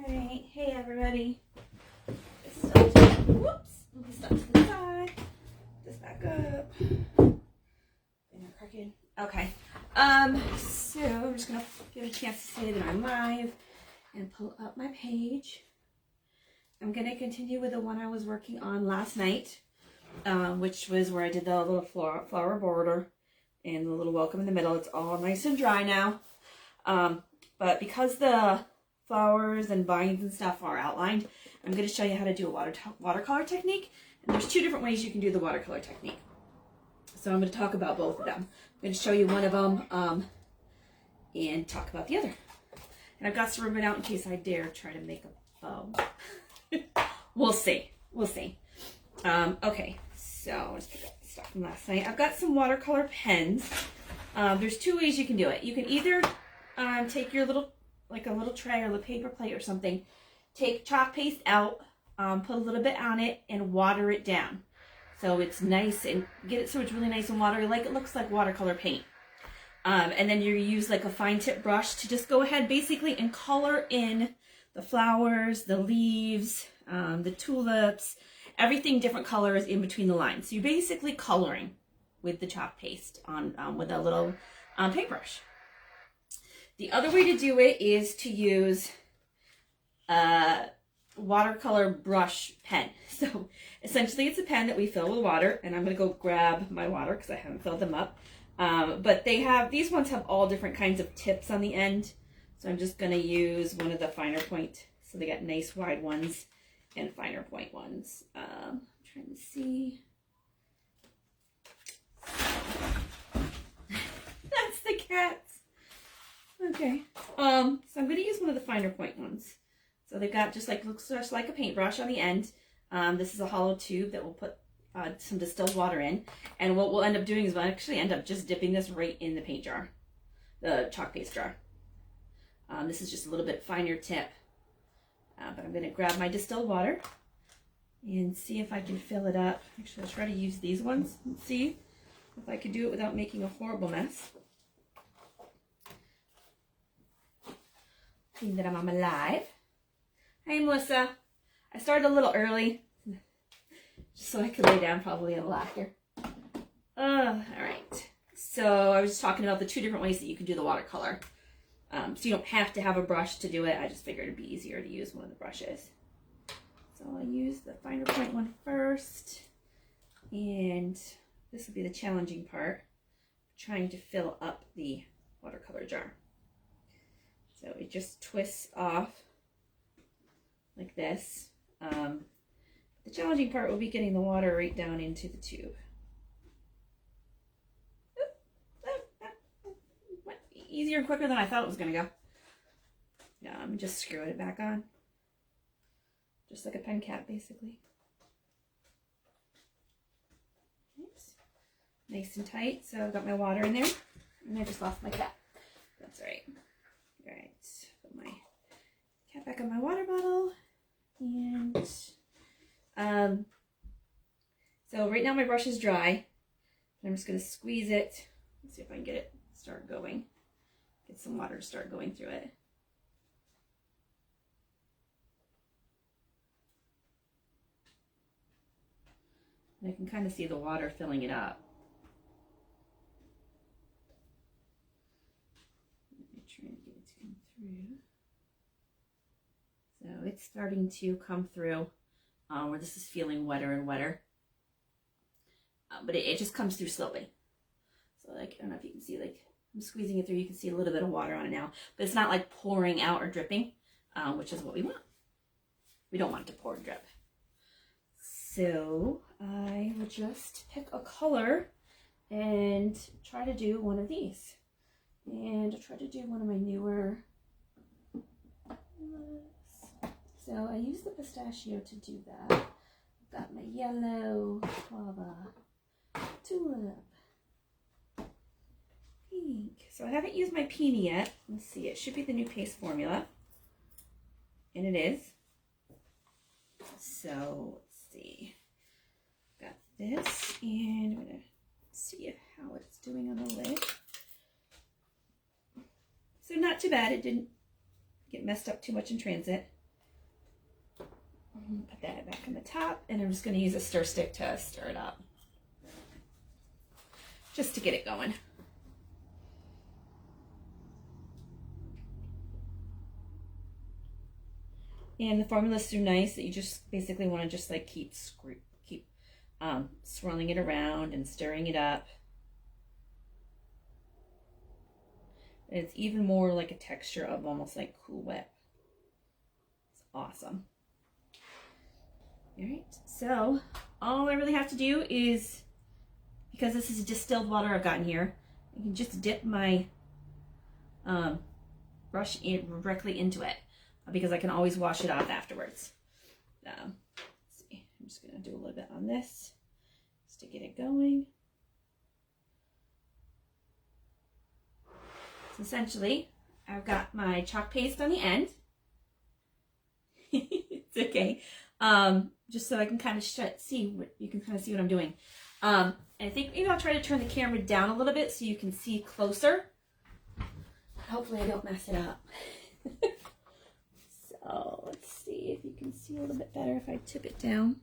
Alright, hey everybody. Whoops, move the stuff to the side. This back up. And I'm cracking. Okay. So I'm just gonna give it a chance to say that I'm live and pull up my page. I'm gonna continue with the one I was working on last night, which was where I did the little flower border and the little welcome in the middle. It's all nice and dry now. But because the flowers and vines and stuff are outlined, I'm going to show you how to do a watercolor technique. And there's two different ways you can do the watercolor technique. So I'm going to talk about both of them. I'm going to show you one of them and talk about the other. And I've got some ribbon out in case I dare try to make a bow. We'll see. We'll see. Okay, so let's pick up the stuff from last night. I've got some watercolor pens. There's two ways you can do it. You can either take your little tray or a paper plate or something, take chalk paste out, put a little bit on it and water it down. So it's nice and get it so it's really nice and watery, like it looks like watercolor paint. And then you use like a fine tip brush to just go ahead basically and color in the flowers, the leaves, the tulips, everything different colors in between the lines. So you're basically coloring with the chalk paste on with a little paintbrush. The other way to do it is to use a watercolor brush pen. So essentially it's a pen that we fill with water, and I'm going to go grab my water because I haven't filled them up. But these ones have all different kinds of tips on the end. So I'm just going to use one of the finer point. So they got nice wide ones and finer point ones. I'm trying to see. That's the cats. Okay. So I'm going to use one of the finer point ones. So they've got looks just like a paintbrush on the end. This is a hollow tube that we'll put some distilled water in. And what we'll end up doing is we'll actually end up just dipping this right in the paint jar, the chalk paste jar. This is just a little bit finer tip. But I'm going to grab my distilled water and see if I can fill it up. Actually, I'll try to use these ones and see if I can do it without making a horrible mess. Seeing that I'm alive. Hey, Melissa. I started a little early just so I could lay down probably in the laughter. All right. So I was just talking about the two different ways that you can do the watercolor. So you don't have to have a brush to do it. I just figured it'd be easier to use one of the brushes. So I'll use the finer point one first. And this will be the challenging part, trying to fill up the watercolor jar. So it just twists off like this. The challenging part will be getting the water right down into the tube. Went easier and quicker than I thought it was going to go. Yeah, I'm just screwing it back on. Just like a pen cap, basically. Oops. Nice and tight. So I've got my water in there. And I just lost my cap. That's all right. All right, put my cap back on my water bottle, and so right now my brush is dry. I'm just going to squeeze it. Let's see if I can get it to start going. Get some water to start going through it. And I can kind of see the water filling it up. Trying to get it to come through. So it's starting to come through where this is feeling wetter and wetter. But it just comes through slowly. So like, I don't know if you can see, like I'm squeezing it through, you can see a little bit of water on it now. But it's not like pouring out or dripping, which is what we want. We don't want it to pour and drip. So I will just pick a color and try to do one of these. And I'll try to do one of my newer. So I use the pistachio to do that. I've got my yellow, guava, tulip, pink. So I haven't used my peony yet. Let's see, it should be the new paste formula. And it is. So let's see. Got this, and I'm going to see how it's doing on the lid. So not too bad. It didn't get messed up too much in transit. Put that back on the top, and I'm just going to use a stir stick to stir it up, just to get it going. And the formula's so nice that you just basically want to just like keep swirling it around and stirring it up. And it's even more like a texture of almost like Cool Whip. It's awesome. All right, so all I really have to do is, because this is distilled water I've got in here, I can just dip my brush directly into it, because I can always wash it off afterwards. Let's see, I'm just gonna do a little bit on this just to get it going. So essentially, I've got my chalk paste on the end. It's okay. Just so I can kind of see what you can kind of see what I'm doing. And I think maybe I'll try to turn the camera down a little bit so you can see closer. Hopefully I don't mess it up. So let's see if you can see a little bit better if I tip it down.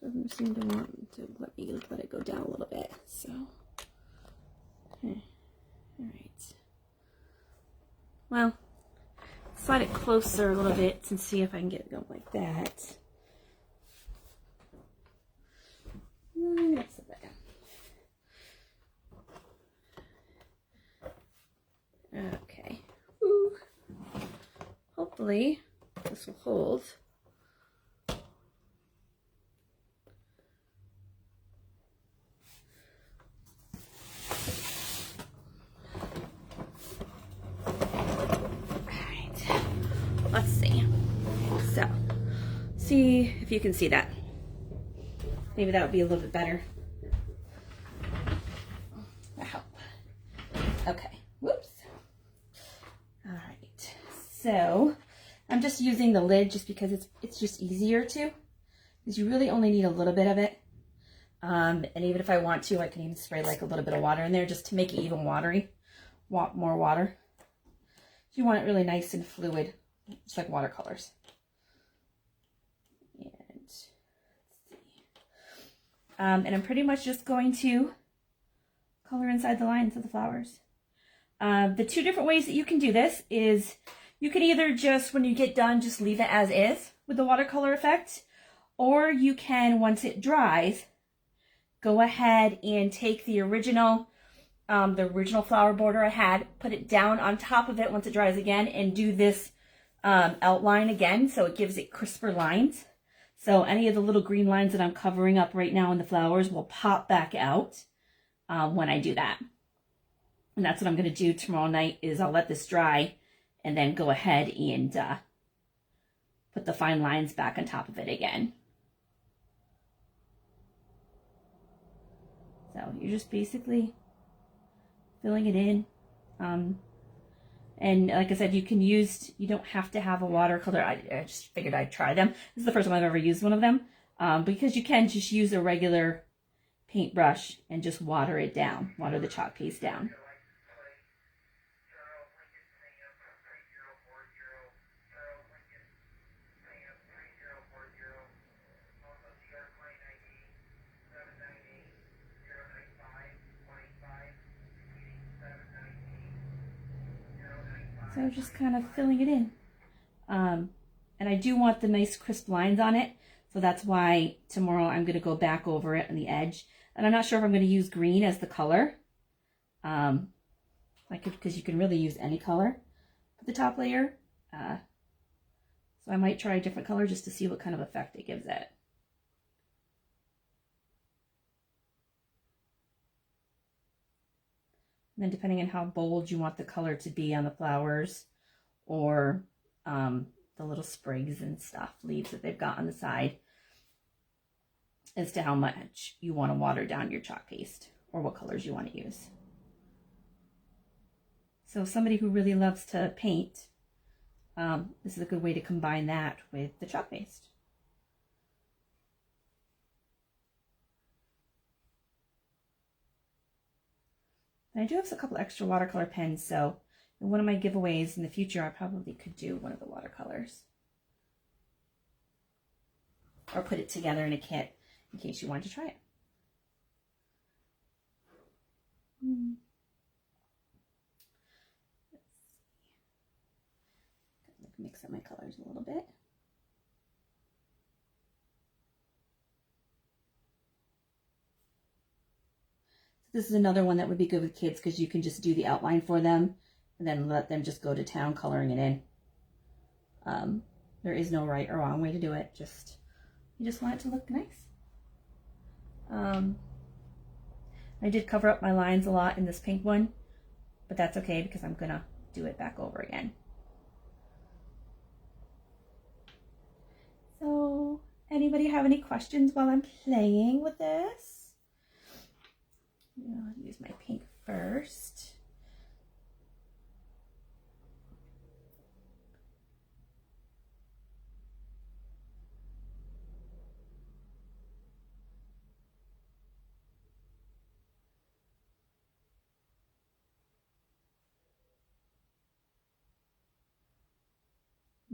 Doesn't seem to want to let it go down a little bit. So, okay. All right. Well, slide it closer a little bit and see if I can get it going like that. That's a bit. Okay. Ooh. Hopefully this will hold. Let's see. So, see if you can see that. Maybe that would be a little bit better. That'll help. Okay. Whoops. All right. So, I'm just using the lid just because it's just easier to, because you really only need a little bit of it. And even if I want to, I can even spray like a little bit of water in there just to make it even watery. Want more water. If you want it really nice and fluid. It's like watercolors. And let's see. And I'm pretty much just going to color inside the lines of the flowers. The two different ways that you can do this is you can either just, when you get done, just leave it as is with the watercolor effect, or you can, once it dries, go ahead and take the original flower border I had, put it down on top of it once it dries again, and do this outline again, so it gives it crisper lines. So any of the little green lines that I'm covering up right now in the flowers will pop back out when I do that. And that's what I'm going to do tomorrow night, is I'll let this dry and then go ahead and put the fine lines back on top of it again. So you're just basically filling it in. And like I said, you don't have to have a watercolor. I just figured I'd try them. This is the first time I've ever used one of them. Because you can just use a regular paintbrush and just water it down. Water the chalk paste down. So just kind of filling it in. And I do want the nice crisp lines on it. So that's why tomorrow I'm going to go back over it on the edge. And I'm not sure if I'm going to use green as the color. Because you can really use any color for the top layer. So I might try a different color just to see what kind of effect it gives it. And then depending on how bold you want the color to be on the flowers, or the little sprigs and stuff, leaves that they've got on the side, as to how much you want to water down your chalk paste, or what colors you want to use. So somebody who really loves to paint, this is a good way to combine that with the chalk paste. And I do have a couple extra watercolor pens, so in one of my giveaways in the future, I probably could do one of the watercolors. Or put it together in a kit in case you wanted to try it. Let's see. Mix up my colors a little bit. This is another one that would be good with kids because you can just do the outline for them and then let them just go to town coloring it in. There is no right or wrong way to do it. You just want it to look nice. I did cover up my lines a lot in this pink one, but that's okay because I'm gonna do it back over again. So, anybody have any questions while I'm playing with this? I'll use my pink first.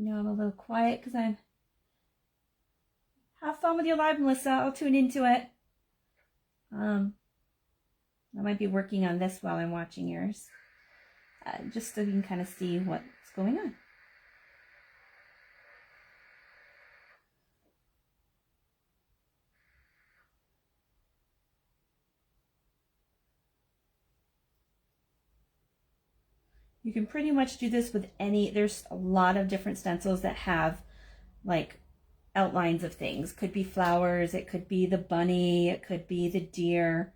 I'm a little quiet because I'm... Have fun with your live, Melissa. I'll tune into it. I might be working on this while I'm watching yours. Just so you can kind of see what's going on. You can pretty much do this with any, there's a lot of different stencils that have like outlines of things. Could be flowers, it could be the bunny, it could be the deer.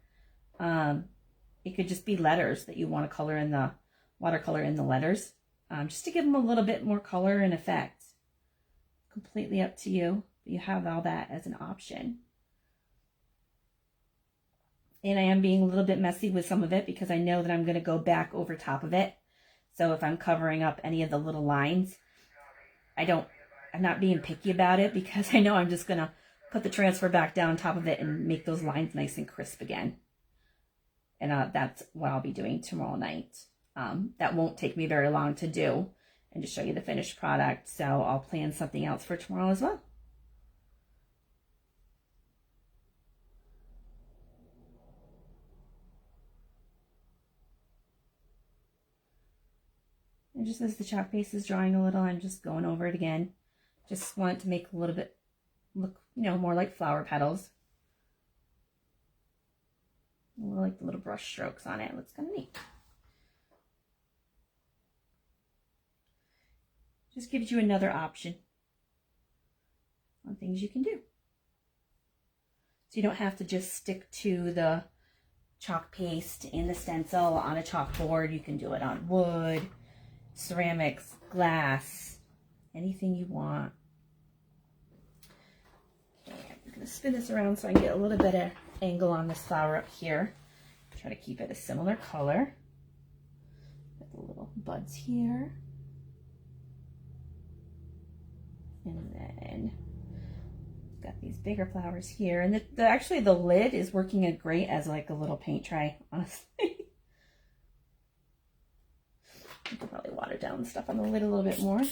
It could just be letters that you want to color in the watercolor in the letters, just to give them a little bit more color and effect. Completely up to you. You have all that as an option. And I am being a little bit messy with some of it because I know that I'm going to go back over top of it. So if I'm covering up any of the little lines, I'm not being picky about it because I know I'm just going to put the transfer back down on top of it and make those lines nice and crisp again. And that's what I'll be doing tomorrow night. That won't take me very long to do and to show you the finished product. So I'll plan something else for tomorrow as well. And just as the chalk base is drying a little, I'm just going over it again. Just want it to make a little bit look, more like flower petals. I like the little brush strokes on it. It looks kind of neat. Just gives you another option on things you can do. So you don't have to just stick to the chalk paste and the stencil on a chalkboard. You can do it on wood, ceramics, glass, anything you want. Okay, I'm going to spin this around so I can get a little bit of angle on this flower up here. Try to keep it a similar color. Got the little buds here. And then got these bigger flowers here. And actually the lid is working great as like a little paint tray, honestly. I could probably water down the stuff on the lid a little bit more.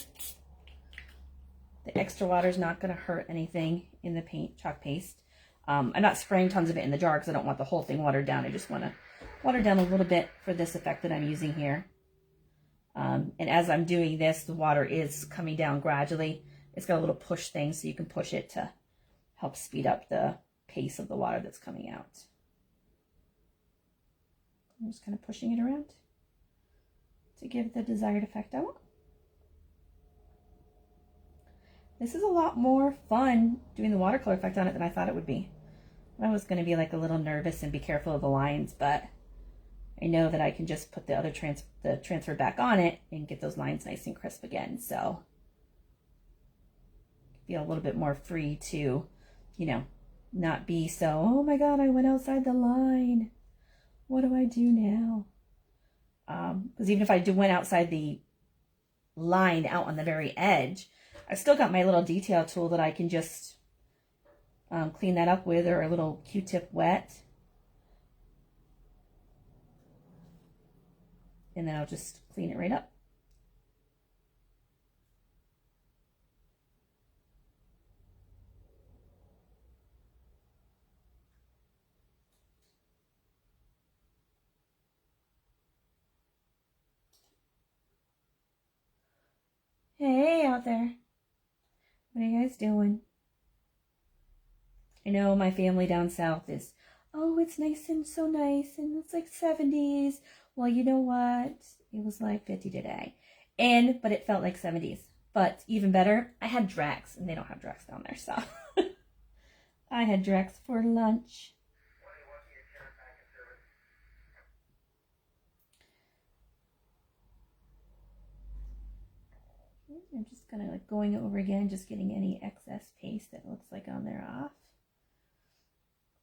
The extra water is not going to hurt anything in the paint chalk paste. I'm not spraying tons of it in the jar because I don't want the whole thing watered down. I just want to water down a little bit for this effect that I'm using here. And as I'm doing this, the water is coming down gradually. It's got a little push thing, so you can push it to help speed up the pace of the water that's coming out. I'm just kind of pushing it around to give the desired effect I want. This is a lot more fun doing the watercolor effect on it than I thought it would be. I was going to be like a little nervous and be careful of the lines, but I know that I can just put the other transfer back on it and get those lines nice and crisp again. So feel a little bit more free to, not be so, oh my God, I went outside the line. What do I do now? Because even if I went outside the line out on the very edge, I've still got my little detail tool that I can just clean that up with, or a little Q-tip wet. and then I'll just clean it right up. Hey out there. What are you guys doing? I know my family down south is, oh, it's nice and so nice and it's like 70s. Well, you know what? It was like 50 today. But it felt like 70s. But even better, I had Drax, and they don't have Drax down there, so I had Drax for lunch. I'm just kind of like going over again, just getting any excess paste that looks like on there off.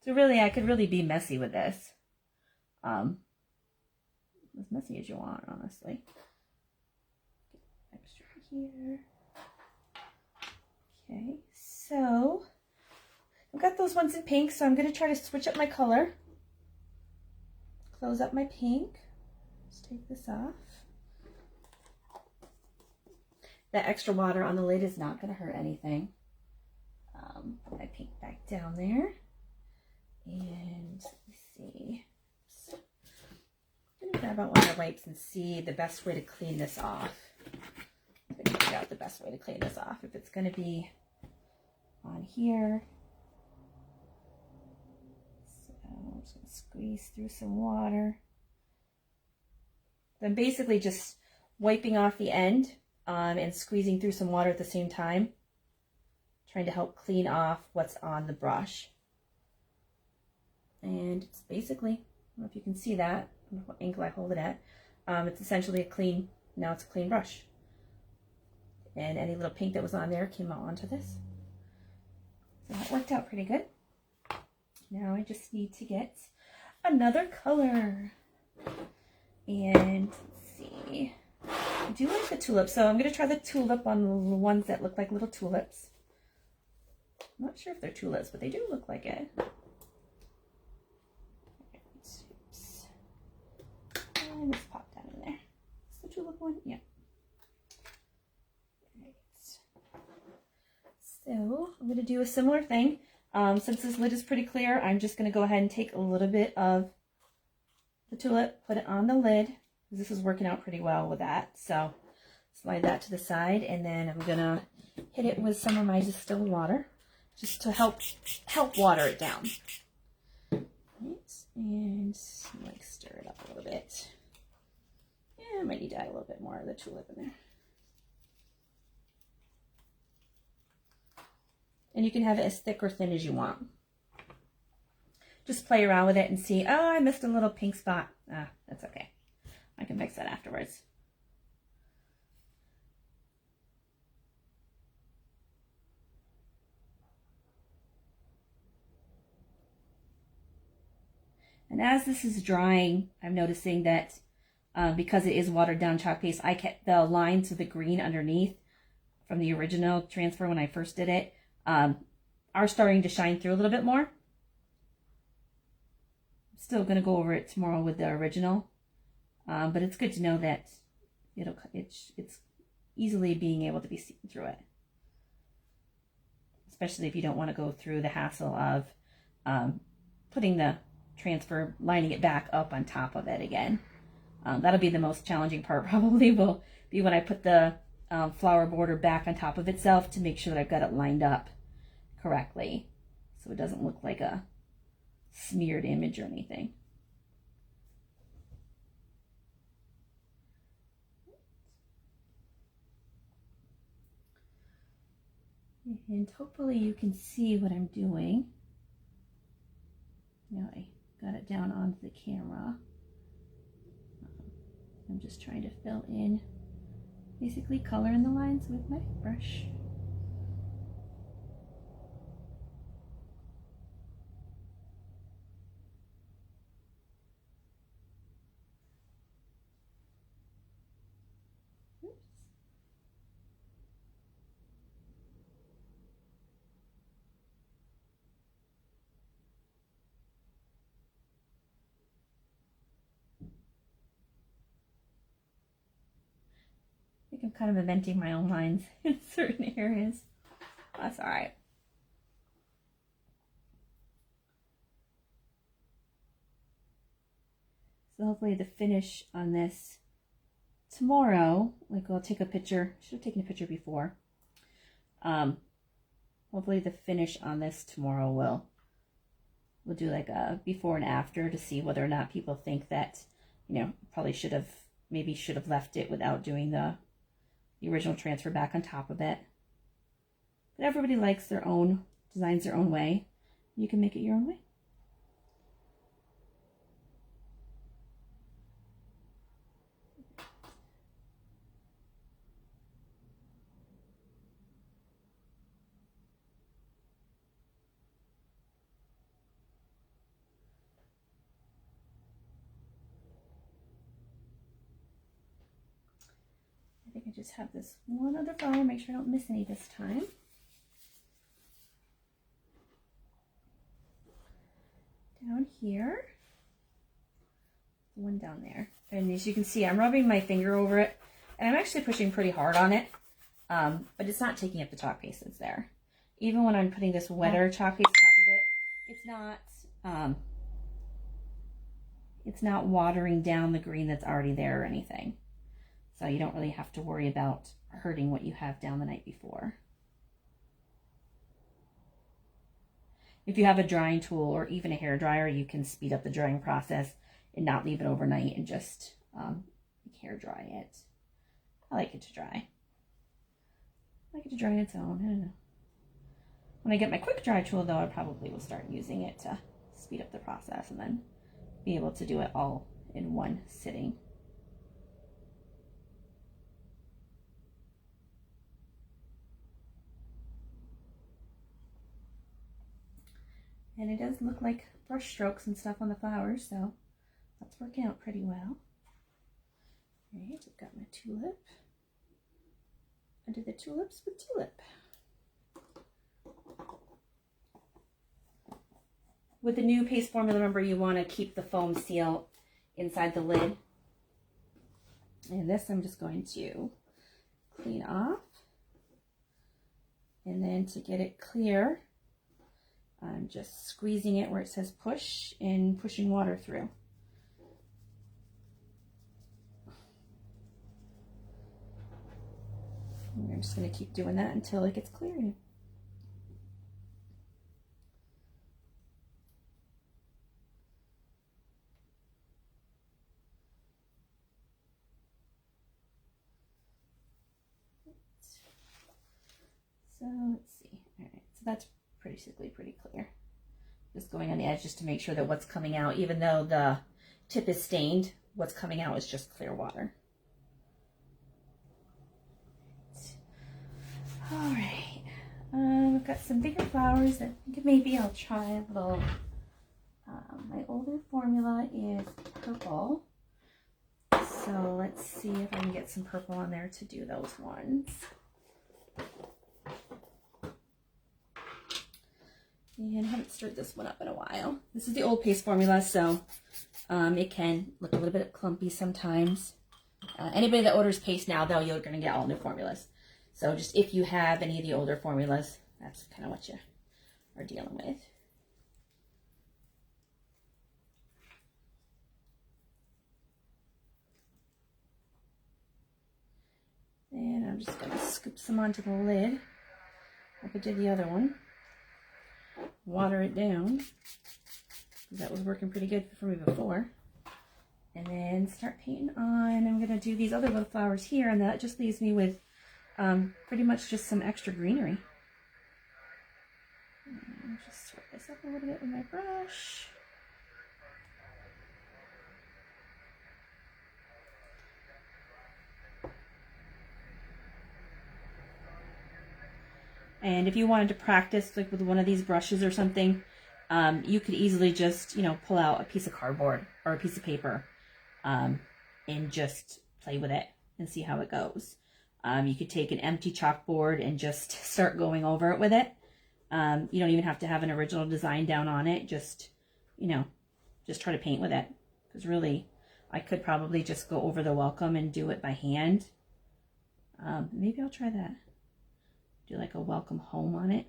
So really, I could really be messy with this. As messy as you want, honestly. Get extra here. Okay, so I've got those ones in pink, so I'm going to try to switch up my color. Close up my pink. Let's take this off. That extra water on the lid is not going to hurt anything. Put my pink back down there. And let's see. I'm going to grab out one of the wipes and see the best way to clean this off. I'm going to figure out the best way to clean this off. If it's going to be on here. So I'm just going to squeeze through some water. I'm basically just wiping off the end and squeezing through some water at the same time. Trying to help clean off what's on the brush. And it's basically, I don't know if you can see that, I don't know what angle I hold it at. It's essentially a clean, now it's a clean brush. And any little pink that was on there came out onto this. So that worked out pretty good. Now I just need to get another color. And let's see. I do like the tulip, so I'm going to try the tulip on the ones that look like little tulips. I'm not sure if they're tulips, but they do look like it. Oops. And let's pop that in there. Is the tulip one? Yeah. Right. So I'm going to do a similar thing. Since this lid is pretty clear, I'm just going to go ahead and take a little bit of the tulip, put it on the lid. This is working out pretty well with that. So slide that to the side, and then I'm going to hit it with some of my distilled water just to help water it down. Right. And like stir it up a little bit. Yeah, I might need to add a little bit more of the tulip in there. And you can have it as thick or thin as you want. Just play around with it and see, oh, I missed a little pink spot. Ah, that's okay. I can fix that afterwards. And as this is drying, I'm noticing that because it is watered down chalk paste, I kept the lines of the green underneath from the original transfer when I first did it, are starting to shine through a little bit more. I'm still going to go over it tomorrow with the original. But it's good to know that it's easily being able to be seen through it. Especially if you don't want to go through the hassle of putting the transfer, lining it back up on top of it again. That'll be the most challenging part, probably will be when I put the flower border back on top of itself to make sure that I've got it lined up correctly. So it doesn't look like a smeared image or anything. And hopefully you can see what I'm doing. Now I got it down onto the camera. I'm just trying to fill in, basically color in the lines with my brush. I'm kind of inventing my own lines in certain areas. That's all right. So hopefully the finish on this tomorrow, like I'll take a picture, should have taken a picture before. Hopefully the finish on this tomorrow we'll do like a before and after to see whether or not people think that, you know, probably maybe should have left it without doing the original transfer back on top of it. But everybody likes their own, designs their own way. You can make it your own way. I think I just have this one other flower, make sure I don't miss any this time. Down here, one down there. And as you can see, I'm rubbing my finger over it, and I'm actually pushing pretty hard on it, but it's not taking up the chalk paste that's there. Even when I'm putting this wetter chalk paste on top of it, it's not watering down the green that's already there or anything. So you don't really have to worry about hurting what you have down the night before. If you have a drying tool or even a hair dryer, you can speed up the drying process and not leave it overnight and just hair dry it. I like it to dry. I like it to dry on its own. I don't know. When I get my quick dry tool though, I probably will start using it to speed up the process and then be able to do it all in one sitting. And it does look like brush strokes and stuff on the flowers, so that's working out pretty well. All right, I've got my tulip. I did the tulips with tulip. With the new paste formula, remember you want to keep the foam seal inside the lid. And this I'm just going to clean off. And then to get it clear, I'm just squeezing it where it says push and pushing water through. And I'm just going to keep doing that until it gets clear. So let's see. All right, so that's basically pretty clear. Just going on the edge just to make sure that what's coming out, even though the tip is stained, what's coming out is just clear water. All right, I've got some bigger flowers. I think maybe I'll try a little, my older formula is purple. So let's see if I can get some purple on there to do those ones. And I haven't stirred this one up in a while. This is the old paste formula, so it can look a little bit clumpy sometimes. Anybody that orders paste now, though, you're going to get all new formulas. So just if you have any of the older formulas, that's kind of what you are dealing with. And I'm just going to scoop some onto the lid, like I did the other one. Water it down. That was working pretty good for me before. And then start painting on. I'm going to do these other little flowers here, and that just leaves me with pretty much just some extra greenery. And just sort this up a little bit with my brush. And if you wanted to practice like with one of these brushes or something, you could easily just, you know, pull out a piece of cardboard or a piece of paper and just play with it and see how it goes. You could take an empty chalkboard and just start going over it with it. You don't even have to have an original design down on it. Just, you know, just try to paint with it. Because really, I could probably just go over the welcome and do it by hand. Maybe I'll try that. Do like a welcome home on it.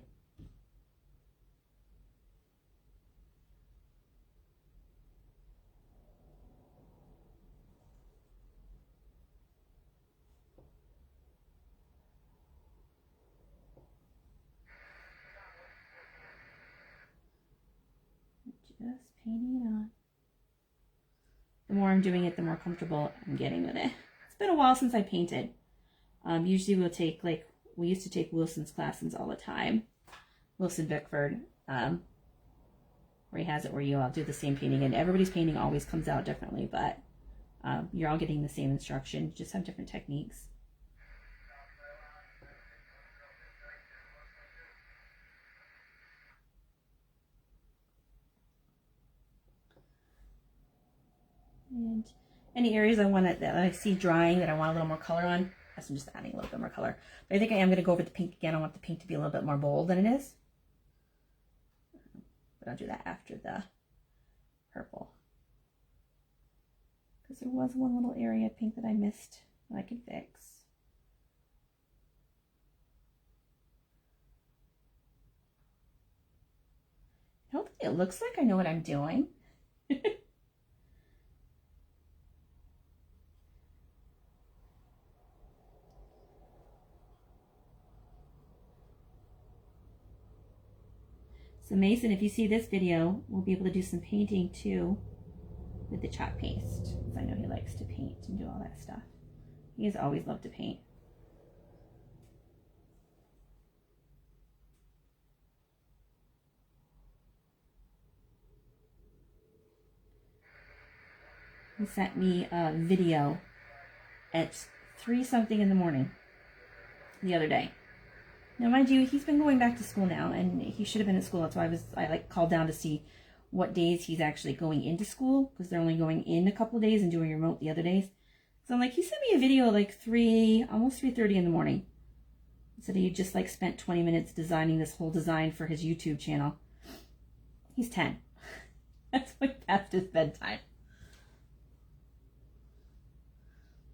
Just painting it on. The more I'm doing it, the more comfortable I'm getting with it. It's been a while since I painted. Usually we'll take, like, we used to take Wilson's classes all the time. Wilson Bickford, where he has it where you all do the same painting, and everybody's painting always comes out differently, but you're all getting the same instruction, you just have different techniques. And any areas that I see drying that I want a little more color on, I'm just adding a little bit more color. But I think I am going to go over the pink again. I want the pink to be a little bit more bold than it is. But I'll do that after the purple. Because there was one little area of pink that I missed that I could fix. Hopefully it looks like I know what I'm doing. So Mason, if you see this video, we'll be able to do some painting too with the chalk paste. Because I know he likes to paint and do all that stuff. He has always loved to paint. He sent me a video at 3 something in the morning the other day. Now, mind you, he's been going back to school now, and he should have been at school. That's why I called down to see what days he's actually going into school, because they're only going in a couple of days and doing remote the other days. So I'm like, he sent me a video like almost 3:30 in the morning. He said he just like spent 20 minutes designing this whole design for his YouTube channel. He's 10. That's like past his bedtime.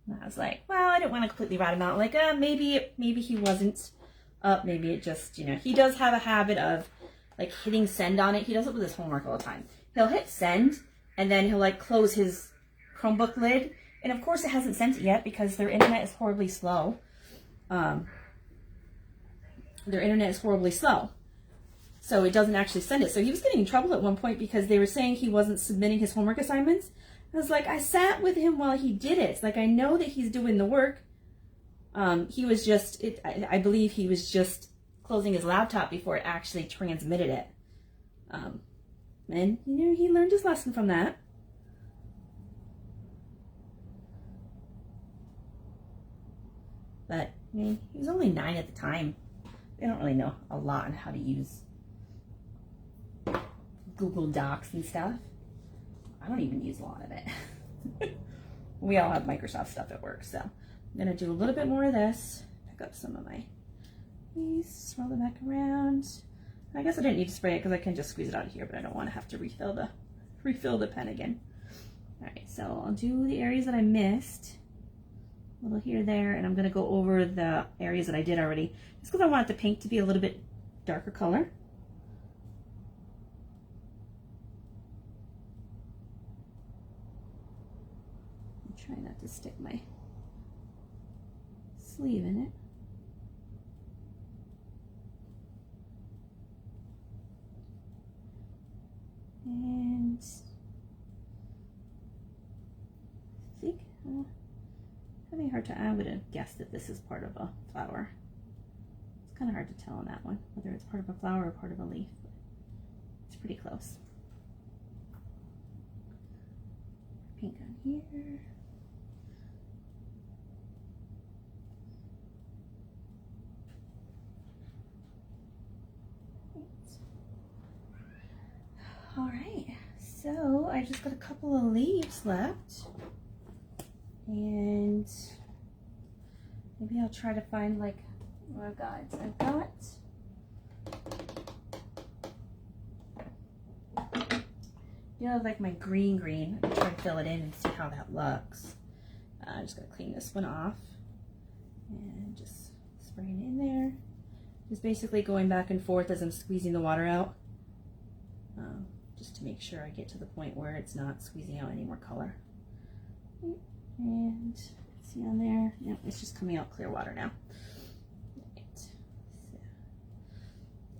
And I was like, well, I didn't want to completely rat him out. Like, maybe he wasn't up. Maybe it just, he does have a habit of like hitting send on it. He does it with his homework all the time. He'll hit send and then he'll like close his Chromebook lid. And of course it hasn't sent it yet because their internet is horribly slow. So it doesn't actually send it. So he was getting in trouble at one point because they were saying he wasn't submitting his homework assignments. I was like, I sat with him while he did it. It's like, I know that he's doing the work. He was just, I believe he was just closing his laptop before it actually transmitted it. And, he learned his lesson from that. But, he was only 9 at the time. They don't really know a lot on how to use Google Docs and stuff. I don't even use a lot of it. We all have Microsoft stuff at work, so I'm going to do a little bit more of this. Pick up some of these, swirl them back around. I guess I didn't need to spray it because I can just squeeze it out of here, but I don't want to have to refill the pen again. All right, so I'll do the areas that I missed. A little here, there, and I'm going to go over the areas that I did already, just because I want the pink to be a little bit darker color. Try not to stick my sleeve in it. And I think having a hard time. I would have guessed that this is part of a flower. It's kind of hard to tell on that one, whether it's part of a flower or part of a leaf. But it's pretty close. Pink on here. All right, so I just got a couple of leaves left, and maybe I'll try to find like what I've got. Like my green. I'm trying to fill it in and see how that looks. I'm just gonna clean this one off, and Just basically going back and forth as I'm squeezing the water out, just to make sure I get to the point where it's not squeezing out any more color. And see on there, yep, it's just coming out clear water now.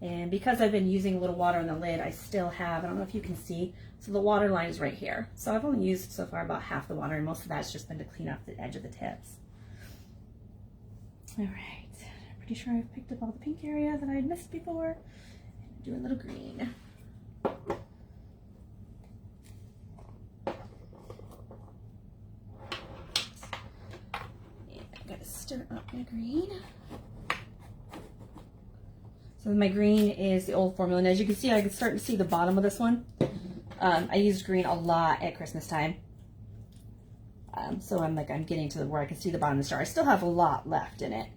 And because I've been using a little water on the lid, I still have, I don't know if you can see, so the water line is right here. So I've only used so far about half the water, and most of that's just been to clean up the edge of the tips. All right, I'm pretty sure I've picked up all the pink area that I had missed before. Do a little green. Yeah, I gotta stir up my green. So my green is the old formula, and as you can see, I can start to see the bottom of this one. I used green a lot at Christmas time. So I'm getting to where I can see the bottom of the jar. I still have a lot left in it,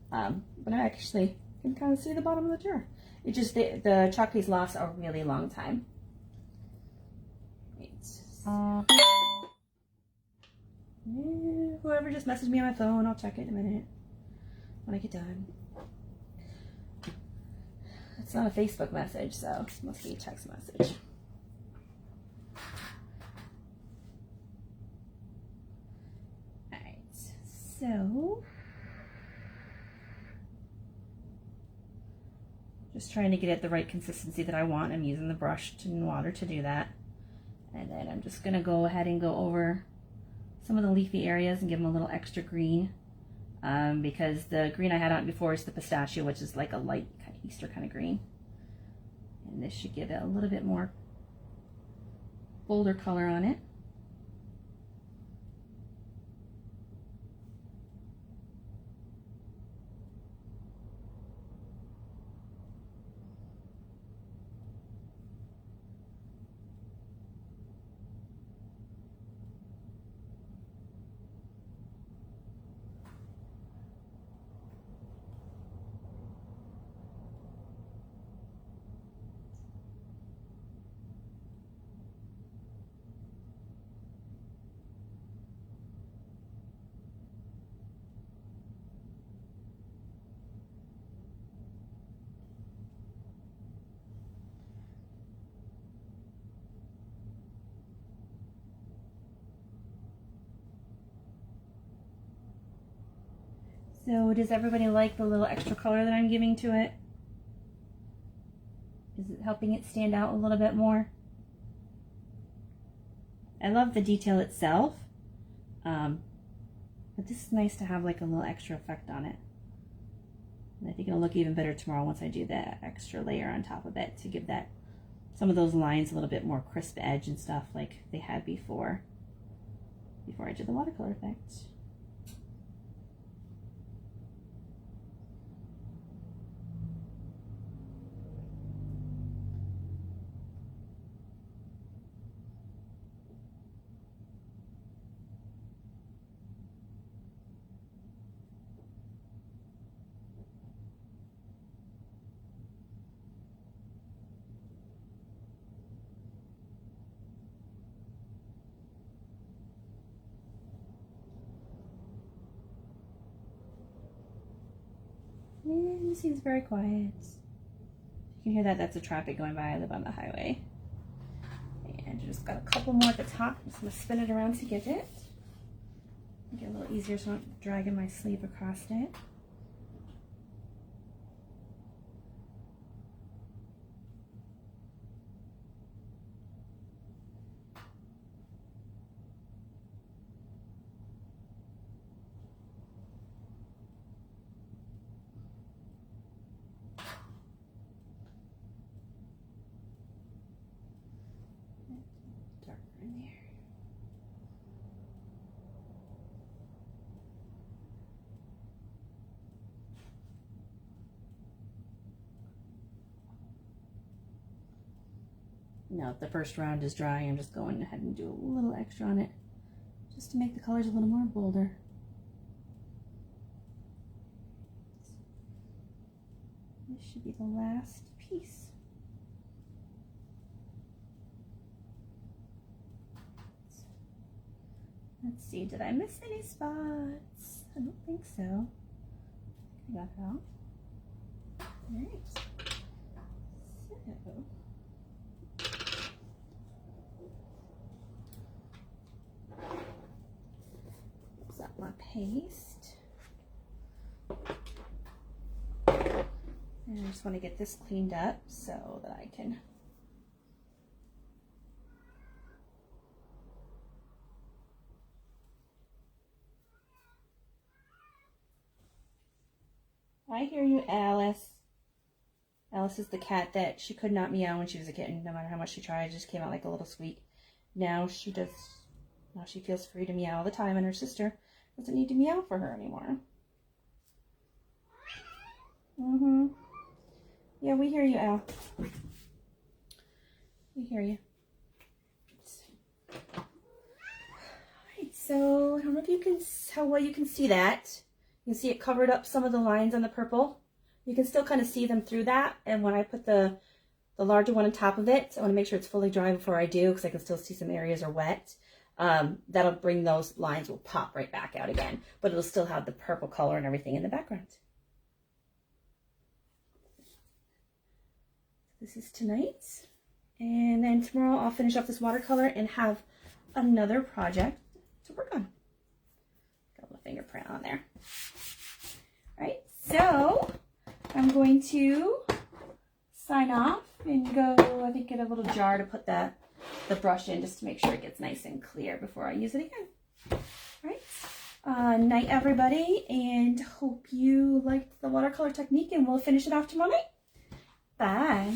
but I actually can kind of see the bottom of the jar. It just, the chalk lasts a really long time. Whoever just messaged me on my phone, I'll check it in a minute when I get done. It's not a Facebook message, so it must be a text message. Alright, so just trying to get it the right consistency that I want. I'm using the brush and water to do that. And then I'm just going to go ahead and go over some of the leafy areas and give them a little extra green. Because the green I had on before is the pistachio, which is like a light kind of Easter kind of green. And this should give it a little bit more bolder color on it. So does everybody like the little extra color that I'm giving to it? Is it helping it stand out a little bit more? I love the detail itself, but this is nice to have like a little extra effect on it. And I think it'll look even better tomorrow once I do that extra layer on top of it to give that some of those lines a little bit more crisp edge and stuff like they had before I did the watercolor effect. And it seems very quiet. You can hear that, that's the traffic going by. I live on the highway. And just got a couple more at the top. I'm just going to spin it around to get it. Make it a little easier so I'm not dragging my sleeve across it. Now, if the first round is dry, I'm just going ahead and do a little extra on it just to make the colors a little more bolder. This should be the last piece. Let's see, did I miss any spots? I don't think so. I got it out. Alright. So, mix up my paste. And I just want to get this cleaned up so that I can I hear you, Alice. Alice is the cat that she could not meow when she was a kitten. No matter how much she tried, it just came out like a little squeak. Now she does. Now she feels free to meow all the time, and her sister doesn't need to meow for her anymore. Yeah, we hear you, Al. We hear you. Alright, so I don't know if you can how well you can see that. You can see it covered up some of the lines on the purple. You can still kind of see them through that. And when I put the larger one on top of it, I want to make sure it's fully dry before I do, because I can still see some areas are wet. That'll bring those lines, will pop right back out again, but it'll still have the purple color and everything in the background. This is tonight. And then tomorrow I'll finish up this watercolor and have another project to work on. Got a little fingerprint on there. All right, so I'm going to sign off and go, I think, get a little jar to put the brush in, just to make sure it gets nice and clear before I use it again. All right, night everybody, and hope you liked the watercolor technique, and we'll finish it off tomorrow night. Bye.